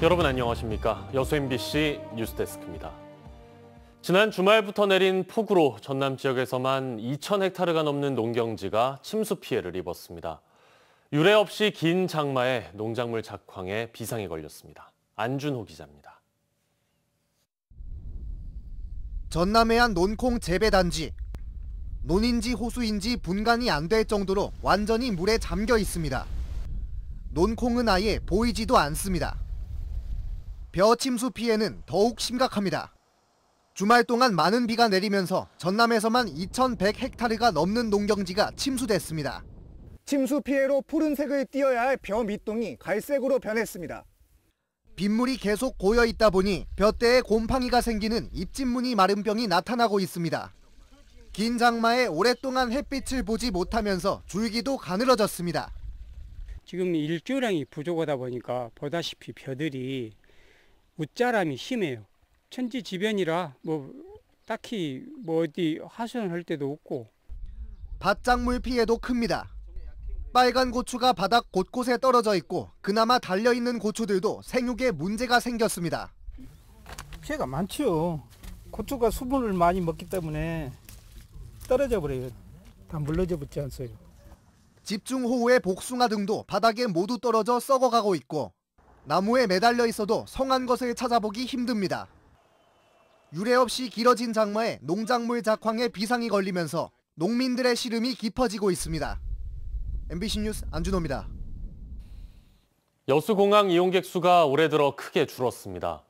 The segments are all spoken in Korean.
여러분 안녕하십니까? 여수 MBC 뉴스데스크입니다. 지난 주말부터 내린 폭우로 전남 지역에서만 2,000헥타르가 넘는 농경지가 침수 피해를 입었습니다. 유례 없이 긴 장마에 농작물 작황에 비상이 걸렸습니다. 안준호 기자입니다. 전남의 한 논콩 재배단지. 논인지 호수인지 분간이 안 될 정도로 완전히 물에 잠겨 있습니다. 논콩은 아예 보이지도 않습니다. 벼 침수 피해는 더욱 심각합니다. 주말 동안 많은 비가 내리면서 전남에서만 2,100헥타르가 넘는 농경지가 침수됐습니다. 침수 피해로 푸른색을 띠어야 할 벼 밑동이 갈색으로 변했습니다. 빗물이 계속 고여 있다 보니 벼대에 곰팡이가 생기는 입진무늬 마른 병이 나타나고 있습니다. 긴 장마에 오랫동안 햇빛을 보지 못하면서 줄기도 가늘어졌습니다. 지금 일조량이 부족하다 보니까 보다시피 벼들이 웃자람이 심해요. 천지지변이라 딱히 어디 하소연할 데도 없고. 밭작물 피해도 큽니다. 빨간 고추가 바닥 곳곳에 떨어져 있고 그나마 달려있는 고추들도 생육에 문제가 생겼습니다. 피해가 많죠. 고추가 수분을 많이 먹기 때문에 떨어져 버려요. 다 물러져 붙지 않어요. 집중호우에 복숭아 등도 바닥에 모두 떨어져 썩어가고 있고 나무에 매달려 있어도 성한 것을 찾아보기 힘듭니다. 유례 없이 길어진 장마에 농작물 작황에 비상이 걸리면서 농민들의 시름이 깊어지고 있습니다. MBC 뉴스 안준호입니다. 여수공항 이용객 수가 올해 들어 크게 줄었습니다.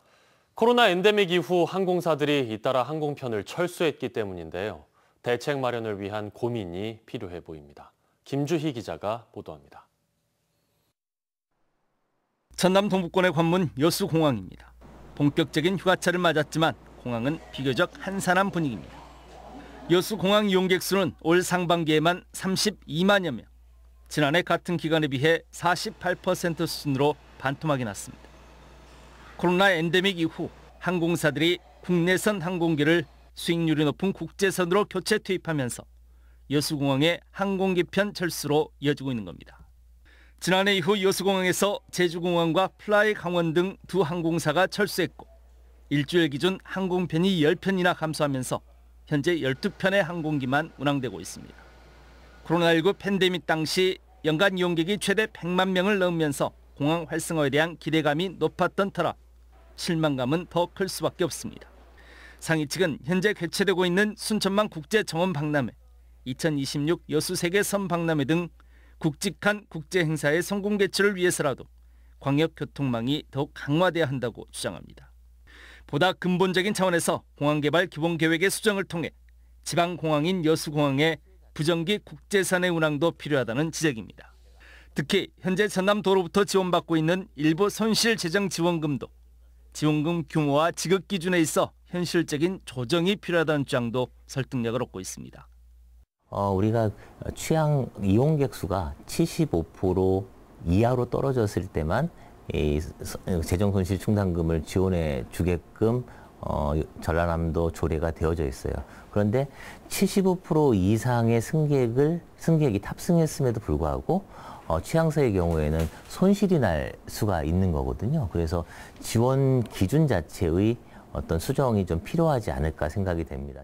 코로나 엔데믹 이후 항공사들이 잇따라 항공편을 철수했기 때문인데요. 대책 마련을 위한 고민이 필요해 보입니다. 김주희 기자가 보도합니다. 전남 동부권의 관문 여수공항입니다. 본격적인 휴가철을 맞았지만 공항은 비교적 한산한 분위기입니다. 여수공항 이용객 수는 올 상반기에만 32만여 명. 지난해 같은 기간에 비해 48% 수준으로 반토막이 났습니다. 코로나 엔데믹 이후 항공사들이 국내선 항공기를 수익률이 높은 국제선으로 교체 투입하면서 여수공항의 항공기편 철수로 이어지고 있는 겁니다. 지난해 이후 여수공항에서 제주공항과 플라이 강원 등 두 항공사가 철수했고 일주일 기준 항공편이 10편이나 감소하면서 현재 12편의 항공기만 운항되고 있습니다. 코로나19 팬데믹 당시 연간 이용객이 최대 100만 명을 넘으면서 공항 활성화에 대한 기대감이 높았던 터라 실망감은 더 클 수밖에 없습니다. 상위 측은 현재 개최되고 있는 순천만 국제정원 박람회, 2026 여수 세계선 박람회 등 굵직한 국제 행사의 성공 개최를 위해서라도 광역 교통망이 더욱 강화돼야 한다고 주장합니다. 보다 근본적인 차원에서 공항개발 기본계획의 수정을 통해 지방공항인 여수공항에 부정기 국제선의 운항도 필요하다는 지적입니다. 특히 현재 전남도로부터 지원받고 있는 일부 손실재정지원금도 지원금 규모와 지급 기준에 있어 현실적인 조정이 필요하다는 주장도 설득력을 얻고 있습니다. 우리가 취향 이용객 수가 75% 이하로 떨어졌을 때만 이 재정 손실 충당금을 지원해 주게끔 전라남도 조례가 되어져 있어요. 그런데 75% 이상의 승객이 탑승했음에도 불구하고 취향서의 경우에는 손실이 날 수가 있는 거거든요. 그래서 지원 기준 자체의 어떤 수정이 좀 필요하지 않을까 생각이 됩니다.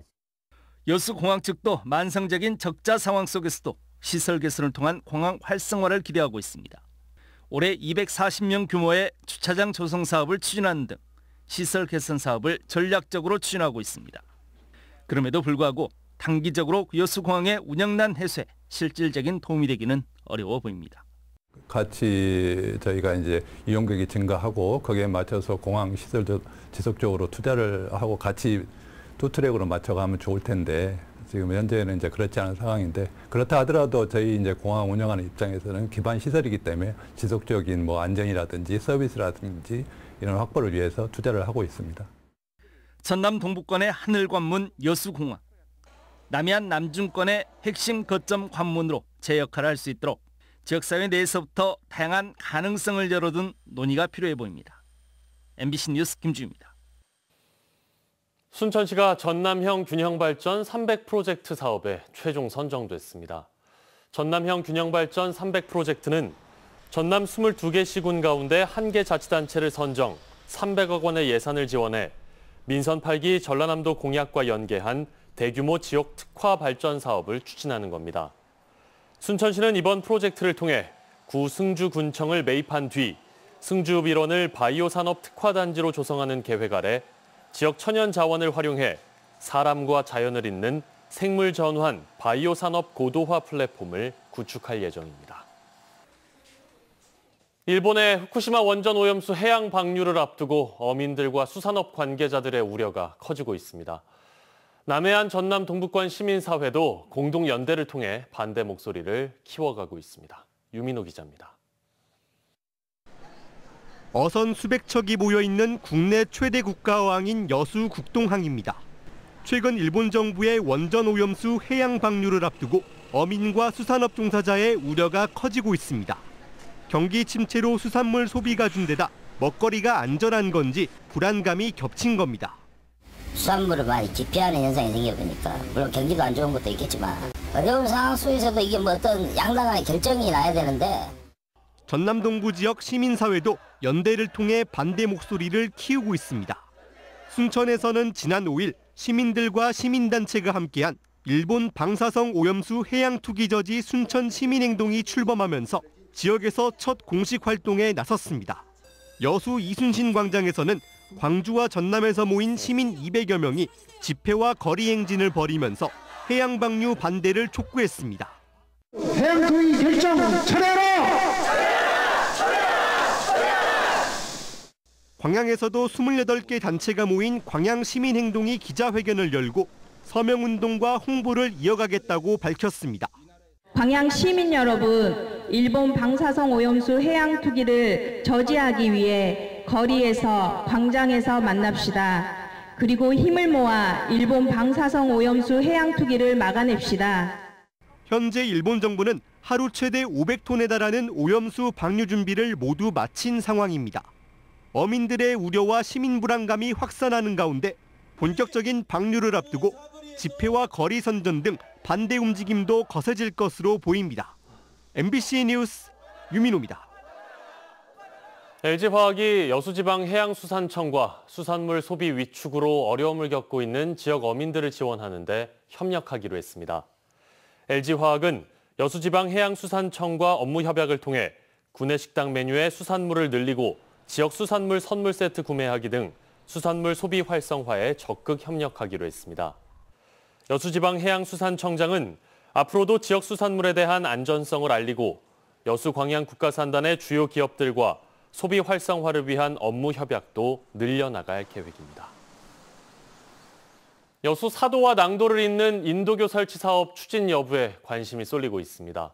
여수공항 측도 만성적인 적자 상황 속에서도 시설 개선을 통한 공항 활성화를 기대하고 있습니다. 올해 240명 규모의 주차장 조성 사업을 추진하는 등 시설 개선 사업을 전략적으로 추진하고 있습니다. 그럼에도 불구하고 단기적으로 여수공항의 운영난 해소에 실질적인 도움이 되기는 어려워 보입니다. 같이 저희가 이제 이용객이 증가하고 거기에 맞춰서 공항 시설도 지속적으로 투자를 하고 같이 두 트랙으로 맞춰가면 좋을 텐데 지금 현재는 이제 그렇지 않은 상황인데 그렇다 하더라도 저희 이제 공항 운영하는 입장에서는 기반 시설이기 때문에 지속적인 안전이라든지 서비스라든지 이런 확보를 위해서 투자를 하고 있습니다. 전남 동부권의 하늘 관문 여수공항, 남해안 남중권의 핵심 거점 관문으로 제 역할을 할 수 있도록 지역사회 내에서부터 다양한 가능성을 열어둔 논의가 필요해 보입니다. MBC 뉴스 김주희입니다. 순천시가 전남형 균형발전 300 프로젝트 사업에 최종 선정됐습니다. 전남형 균형발전 300 프로젝트는 전남 22개 시군 가운데 1개 자치단체를 선정, 300억 원의 예산을 지원해 민선 8기 전라남도 공약과 연계한 대규모 지역 특화 발전 사업을 추진하는 겁니다. 순천시는 이번 프로젝트를 통해 구 승주군청을 매입한 뒤 승주 밀원을 바이오 산업 특화 단지로 조성하는 계획 아래 지역 천연 자원을 활용해 사람과 자연을 잇는 생물 전환 바이오 산업 고도화 플랫폼을 구축할 예정입니다. 일본의 후쿠시마 원전 오염수 해양 방류를 앞두고 어민들과 수산업 관계자들의 우려가 커지고 있습니다. 남해안 전남 동북권 시민사회도 공동연대를 통해 반대 목소리를 키워가고 있습니다. 유민호 기자입니다. 어선 수백 척이 모여있는 국내 최대 국가어항인 여수 국동항입니다. 최근 일본 정부의 원전 오염수 해양 방류를 앞두고 어민과 수산업 종사자의 우려가 커지고 있습니다. 경기 침체로 수산물 소비가 준데다 먹거리가 안전한 건지 불안감이 겹친 겁니다. 수산물을 많이 기피하는 현상이 생겨보니까 물론 경기도 안 좋은 것도 있겠지만 어려운 상황 속에서도 이게 뭐 어떤 양당한 결정이 나야 되는데 전남 동부 지역 시민사회도 연대를 통해 반대 목소리를 키우고 있습니다. 순천에서는 지난 5일 시민들과 시민단체가 함께한 일본 방사성 오염수 해양 투기 저지 순천 시민행동이 출범하면서 지역에서 첫 공식 활동에 나섰습니다. 여수 이순신 광장에서는 광주와 전남에서 모인 시민 200여 명이 집회와 거리 행진을 벌이면서 해양 방류 반대를 촉구했습니다. 해양 투기 결정 철회하라! 광양에서도 28개 단체가 모인 광양시민행동이 기자회견을 열고 서명운동과 홍보를 이어가겠다고 밝혔습니다. 광양 시민 여러분, 일본 방사성 오염수 해양 투기를 저지하기 위해 거리에서 광장에서 만납시다. 그리고 힘을 모아 일본 방사성 오염수 해양 투기를 막아냅시다. 현재 일본 정부는 하루 최대 500톤에 달하는 오염수 방류 준비를 모두 마친 상황입니다. 어민들의 우려와 시민 불안감이 확산하는 가운데 본격적인 방류를 앞두고 집회와 거리 선전 등 반대 움직임도 거세질 것으로 보입니다. MBC 뉴스 유민호입니다. LG화학이 여수지방해양수산청과 수산물 소비 위축으로 어려움을 겪고 있는 지역 어민들을 지원하는 데 협력하기로 했습니다. LG화학은 여수지방해양수산청과 업무 협약을 통해 구내식당 메뉴의 수산물을 늘리고 지역 수산물 선물 세트 구매하기 등 수산물 소비 활성화에 적극 협력하기로 했습니다. 여수지방해양수산청장은 앞으로도 지역 수산물에 대한 안전성을 알리고 여수광양 국가산단의 주요 기업들과 소비 활성화를 위한 업무 협약도 늘려나갈 계획입니다. 여수 사도와 낭도를 잇는 인도교 설치 사업 추진 여부에 관심이 쏠리고 있습니다.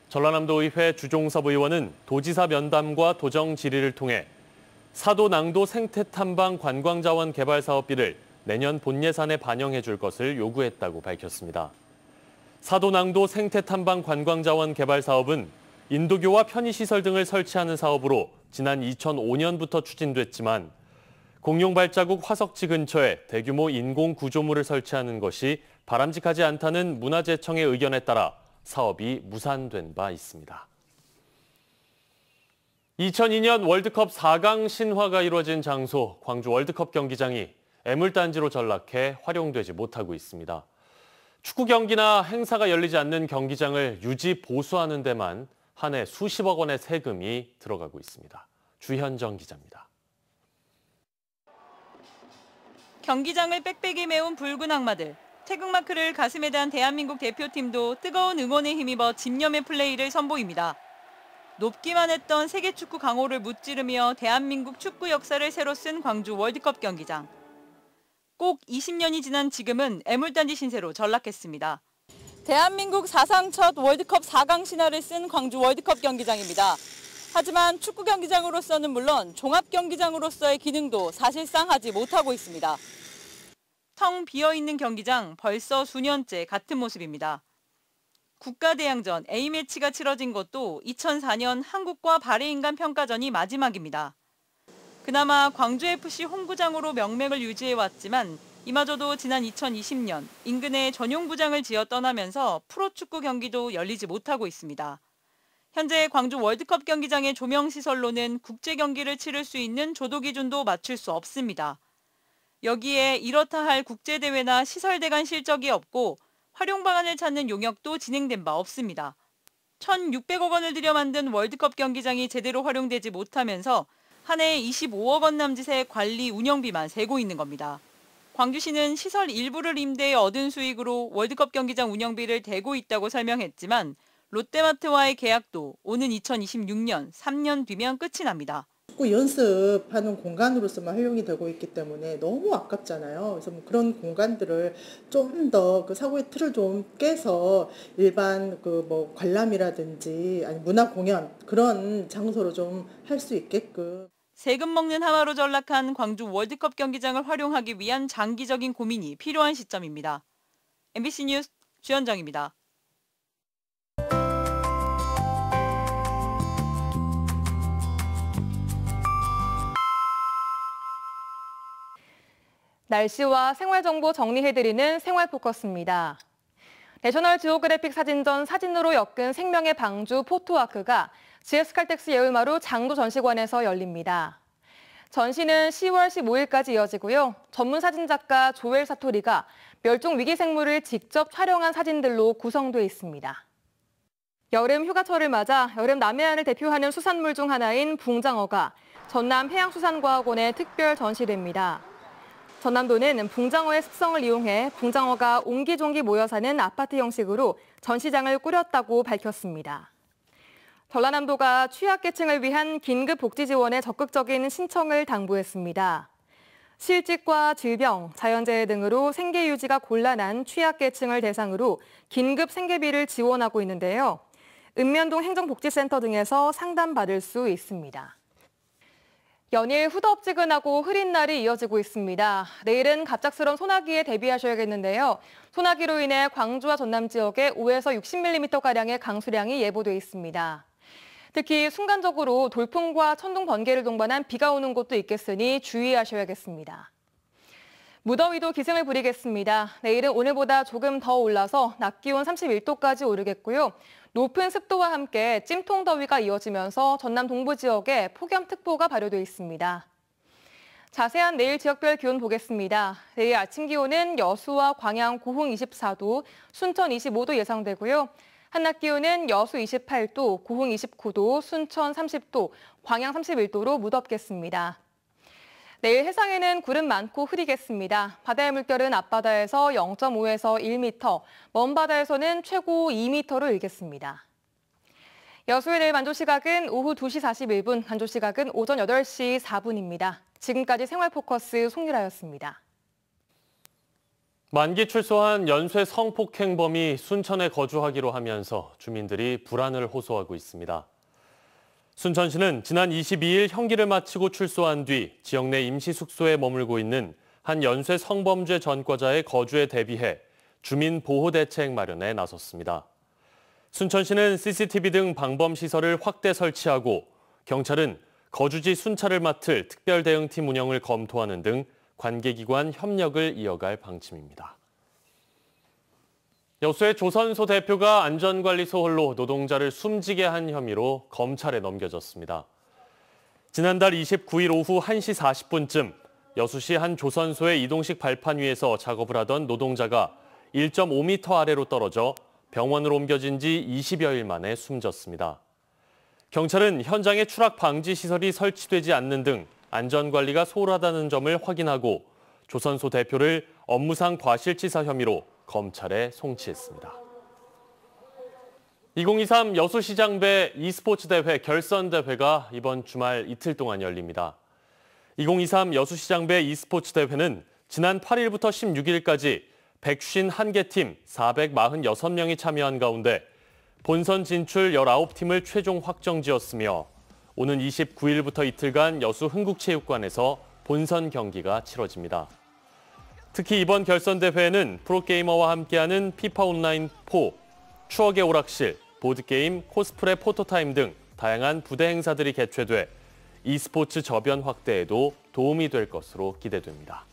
전라남도의회 주종섭 의원은 도지사 면담과 도정 질의를 통해 사도 낭도 생태탐방 관광자원 개발 사업비를 내년 본 예산에 반영해 줄 것을 요구했다고 밝혔습니다. 사도 낭도 생태탐방 관광자원 개발 사업은 인도교와 편의시설 등을 설치하는 사업으로 지난 2005년부터 추진됐지만 공룡 발자국 화석지 근처에 대규모 인공 구조물을 설치하는 것이 바람직하지 않다는 문화재청의 의견에 따라 사업이 무산된 바 있습니다. 2002년 월드컵 4강 신화가 이루어진 장소 광주 월드컵 경기장이 애물단지로 전락해 활용되지 못하고 있습니다. 축구 경기나 행사가 열리지 않는 경기장을 유지 보수하는 데만 한 해 수십억 원의 세금이 들어가고 있습니다. 주현정 기자입니다. 경기장을 빽빽이 메운 붉은 악마들. 태극마크를 가슴에 단 대한민국 대표팀도 뜨거운 응원에 힘입어 집념의 플레이를 선보입니다. 높기만 했던 세계축구 강호를 무찌르며 대한민국 축구 역사를 새로 쓴 광주 월드컵 경기장. 꼭 20년이 지난 지금은 애물단지 신세로 전락했습니다. 대한민국 사상 첫 월드컵 4강 신화를 쓴 광주 월드컵 경기장입니다. 하지만 축구 경기장으로서는 물론 종합경기장으로서의 기능도 사실상 하지 못하고 있습니다. 텅 비어있는 경기장 벌써 수년째 같은 모습입니다. 국가대항전 A매치가 치러진 것도 2004년 한국과 바레인 간 평가전이 마지막입니다. 그나마 광주FC 홈구장으로 명맥을 유지해왔지만 이마저도 지난 2020년 인근에 전용구장을 지어 떠나면서 프로축구 경기도 열리지 못하고 있습니다. 현재 광주 월드컵 경기장의 조명시설로는 국제 경기를 치를 수 있는 조도 기준도 맞출 수 없습니다. 여기에 이렇다 할 국제대회나 시설대 간 실적이 없고 활용 방안을 찾는 용역도 진행된 바 없습니다. 1,600억 원을 들여 만든 월드컵 경기장이 제대로 활용되지 못하면서 한 해에 25억 원 남짓의 관리 운영비만 세고 있는 겁니다. 광주시는 시설 일부를 임대해 얻은 수익으로 월드컵 경기장 운영비를 대고 있다고 설명했지만 롯데마트와의 계약도 오는 2026년 3년 뒤면 끝이 납니다. 축구 연습하는 공간으로서만 활용이 되고 있기 때문에 너무 아깝잖아요. 그래서 그런 공간들을 좀 더 그 사고의 틀을 좀 깨서 일반 관람이라든지 아니 문화 공연 그런 장소로 좀 할 수 있게끔. 세금 먹는 하마로 전락한 광주 월드컵 경기장을 활용하기 위한 장기적인 고민이 필요한 시점입니다. MBC 뉴스 주현정입니다. 날씨와 생활정보 정리해드리는 생활포커스입니다. 내셔널 지오그래픽 사진전 사진으로 엮은 생명의 방주 포토아크가 GS칼텍스 예울마루 장도 전시관에서 열립니다. 전시는 10월 15일까지 이어지고요. 전문 사진작가 조엘 사토리가 멸종 위기 생물을 직접 촬영한 사진들로 구성돼 있습니다. 여름 휴가철을 맞아 여름 남해안을 대표하는 수산물 중 하나인 붕장어가 전남 해양수산과학원에 특별 전시됩니다. 전남도는 붕장어의 습성을 이용해 붕장어가 옹기종기 모여 사는 아파트 형식으로 전시장을 꾸렸다고 밝혔습니다. 전라남도가 취약계층을 위한 긴급복지지원에 적극적인 신청을 당부했습니다. 실직과 질병, 자연재해 등으로 생계 유지가 곤란한 취약계층을 대상으로 긴급 생계비를 지원하고 있는데요. 읍면동 행정복지센터 등에서 상담받을 수 있습니다. 연일 후덥지근하고 흐린 날이 이어지고 있습니다. 내일은 갑작스러운 소나기에 대비하셔야겠는데요. 소나기로 인해 광주와 전남 지역에 5에서 60mm가량의 강수량이 예보돼 있습니다. 특히 순간적으로 돌풍과 천둥, 번개를 동반한 비가 오는 곳도 있겠으니 주의하셔야겠습니다. 무더위도 기승을 부리겠습니다. 내일은 오늘보다 조금 더 올라서 낮 기온 31도까지 오르겠고요. 높은 습도와 함께 찜통더위가 이어지면서 전남 동부 지역에 폭염특보가 발효돼 있습니다. 자세한 내일 지역별 기온 보겠습니다. 내일 아침 기온은 여수와 광양, 고흥 24도, 순천 25도 예상되고요. 한낮 기온은 여수 28도, 고흥 29도, 순천 30도, 광양 31도로 무덥겠습니다. 내일 해상에는 구름 많고 흐리겠습니다. 바다의 물결은 앞바다에서 0.5에서 1m, 먼 바다에서는 최고 2m로 일겠습니다. 여수의 내일 만조시각은 오후 2시 41분, 간조시각은 오전 8시 4분입니다. 지금까지 생활포커스 송유라였습니다. 만기 출소한 연쇄 성폭행범이 순천에 거주하기로 하면서 주민들이 불안을 호소하고 있습니다. 순천시는 지난 22일 형기를 마치고 출소한 뒤 지역 내 임시 숙소에 머물고 있는 한 연쇄 성범죄 전과자의 거주에 대비해 주민 보호 대책 마련에 나섰습니다. 순천시는 CCTV 등 방범시설을 확대 설치하고 경찰은 거주지 순찰을 맡을 특별대응팀 운영을 검토하는 등 관계기관 협력을 이어갈 방침입니다. 여수의 조선소 대표가 안전관리소 홀로 노동자를 숨지게 한 혐의로 검찰에 넘겨졌습니다. 지난달 29일 오후 1시 40분쯤 여수시 한 조선소의 이동식 발판 위에서 작업을 하던 노동자가 1.5m 아래로 떨어져 병원으로 옮겨진 지 20여일 만에 숨졌습니다. 경찰은 현장에 추락 방지 시설이 설치되지 않는 등 안전관리가 소홀하다는 점을 확인하고 조선소 대표를 업무상 과실치사 혐의로 검찰에 송치했습니다. 2023 여수시장배 e스포츠 대회 결선대회가 이번 주말 이틀 동안 열립니다. 2023 여수시장배 e스포츠 대회는 지난 8일부터 16일까지 151개 팀 446명이 참여한 가운데 본선 진출 19팀을 최종 확정지었으며 오는 29일부터 이틀간 여수 흥국체육관에서 본선 경기가 치러집니다. 특히 이번 결선대회에는 프로게이머와 함께하는 피파 온라인 4, 추억의 오락실, 보드게임, 코스프레 포토타임 등 다양한 부대 행사들이 개최돼 e스포츠 저변 확대에도 도움이 될 것으로 기대됩니다.